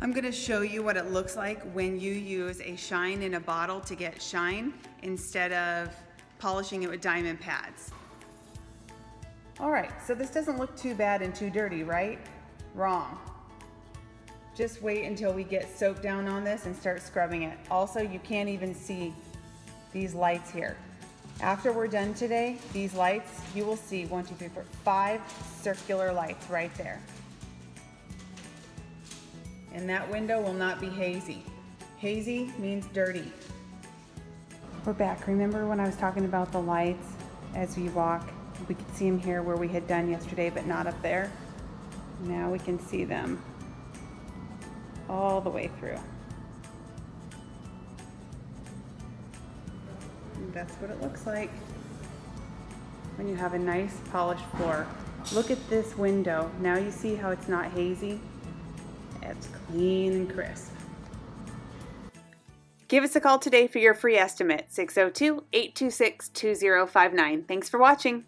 I'm going to show you what it looks like when you use a shine in a bottle to get shine instead of polishing it with diamond pads. All right, so this doesn't look too bad and too dirty, right? Wrong. Just wait until we get soap down on this and start scrubbing it. Also, you can't even see these lights here. After we're done today, these lights, you will see 1, 2, 3, 4, 5 circular lights right there. And that window will not be hazy. Hazy means dirty. We're back. Remember when I was talking about the lights as we walk? We could see them here where we had done yesterday, but not up there. Now we can see them all the way through. And that's what it looks like when you have a nice polished floor. Look at this window. Now you see how it's not hazy? It's clean and crisp. Give us a call today for your free estimate, 602-826-2059. Thanks for watching.